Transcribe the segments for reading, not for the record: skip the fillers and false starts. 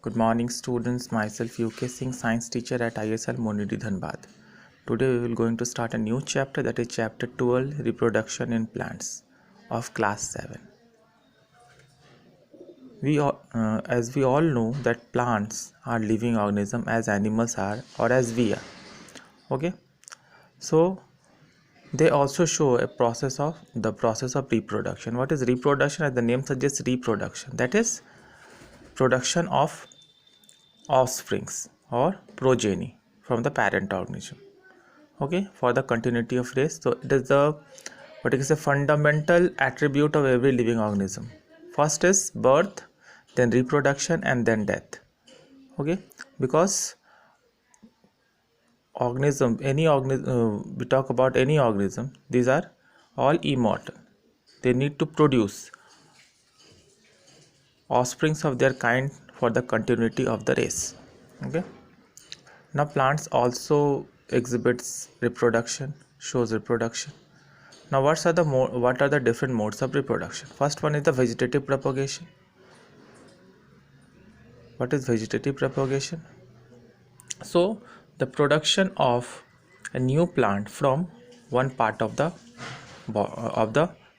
Good morning students, myself UK Singh, science teacher at ISL Monidi Dhanbad. Today we will going to start a new chapter, that is chapter 12, reproduction in plants of class 7. As we all know that plants are living organisms as animals are or as we are. Okay, so they also show a process of reproduction. What is reproduction? As the name suggests, reproduction, that is production of offsprings or progeny from the parent organism, okay, for the continuity of race. So it is the what is a fundamental attribute of every living organism. First is birth, then reproduction, and then death. Okay, because we talk about any organism, these are all immortal. They need to produce offsprings of their kind for the continuity of the race. Okay, now plants also exhibits reproduction, shows reproduction. Now what are the different modes of reproduction? First one is the vegetative propagation. What is vegetative propagation? So the production of a new plant from one part of the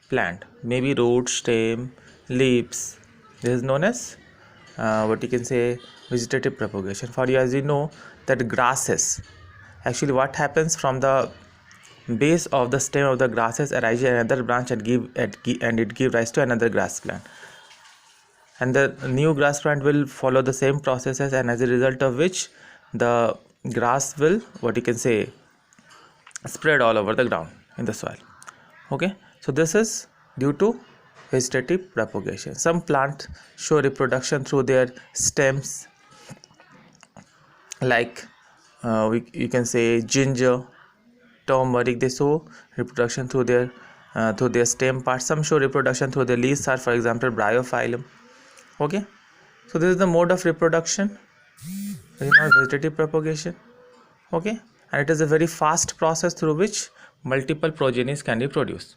plant, maybe root, stem, leaves. This is known as what you can say vegetative propagation. For you, as you know that grasses, actually what happens from the base of the stem of the grasses arises another branch and it give rise to another grass plant, and the new grass plant will follow the same processes, and as a result of which the grass will what you can say spread all over the ground in the soil. Okay, so this is due to vegetative propagation. Some plants show reproduction through their stems, like you can say ginger, turmeric. They show reproduction through their stem part. Some show reproduction through their leaves, are for example bryophyllum. Okay, so this is the mode of reproduction, vegetative propagation. Okay, and it is a very fast process through which multiple progenies can be produced.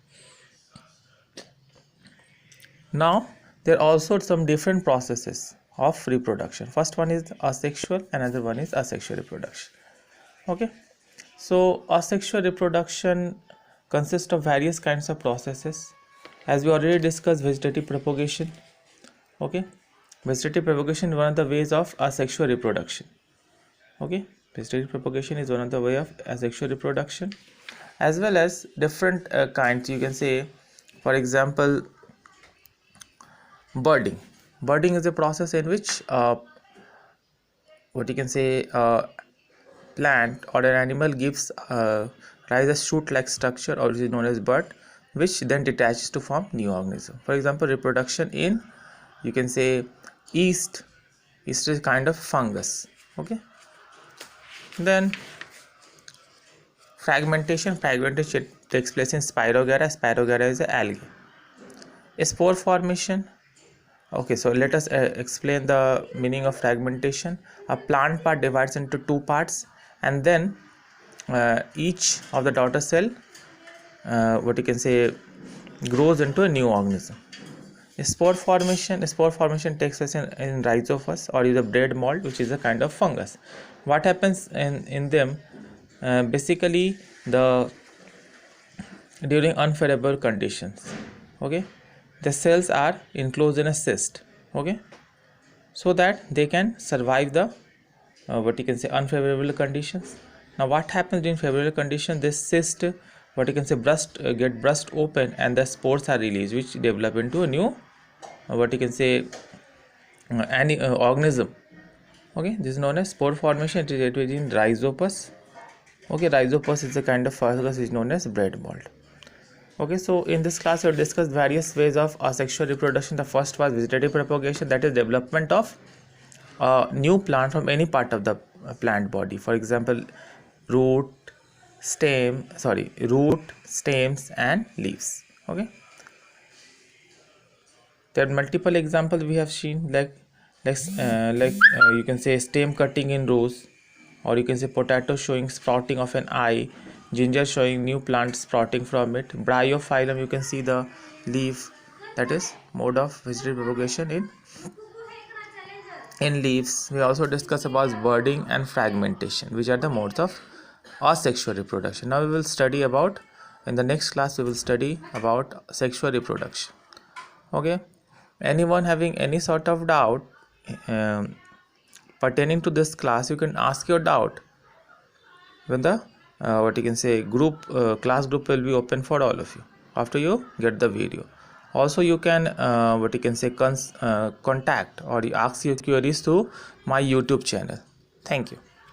Now there are also some different processes of reproduction. First one is asexual, another one is asexual reproduction. Okay, so asexual reproduction consists of various kinds of processes. As we already discussed, vegetative propagation. Okay, vegetative propagation is one of the ways of asexual reproduction. Okay, vegetative propagation is one of the way of asexual reproduction, as well as different kinds. You can say, for example, budding. Budding is a process in which what you can say plant or an animal gives rise a shoot-like structure, or is known as bud, which then detaches to form new organism. For example, reproduction in, you can say, yeast. Yeast is a kind of fungus. Okay, then fragmentation takes place in Spirogyra. Spirogyra is an algae. Spore formation. Okay, so let us explain the meaning of fragmentation. A plant part divides into two parts, and then each of the daughter cell what you can say grows into a new organism. Spore formation takes place in Rhizopus, or is a bread mold, which is a kind of fungus. What happens in them? Basically during unfavorable conditions, okay, the cells are enclosed in a cyst, okay, so that they can survive the what you can say unfavorable conditions. Now what happens in favorable conditions? This cyst what you can say burst open, and the spores are released, which develop into a new what you can say organism. Okay, this is known as spore formation. It is in Rhizopus. Okay, Rhizopus is a kind of fungus which is known as bread mold. Okay, so in this class we will discuss various ways of asexual reproduction. The first was vegetative propagation, that is development of new plant from any part of the plant body. For example, root, stems, and leaves. Okay, there are multiple examples we have seen, like you can say stem cutting in rose, or you can say potato showing sprouting of an eye, ginger showing new plant sprouting from it. Bryophyllum, you can see the leaf, that is mode of vegetative propagation in In leaves, we also discuss about budding and fragmentation, which are the modes of asexual reproduction. Now we will study about, in the next class we will study about sexual reproduction. Okay, anyone having any sort of doubt pertaining to this class, you can ask your doubt when the what you can say group class group will be open for all of you after you get the video. Also you can what you can say contact or ask your queries to my YouTube channel. Thank you.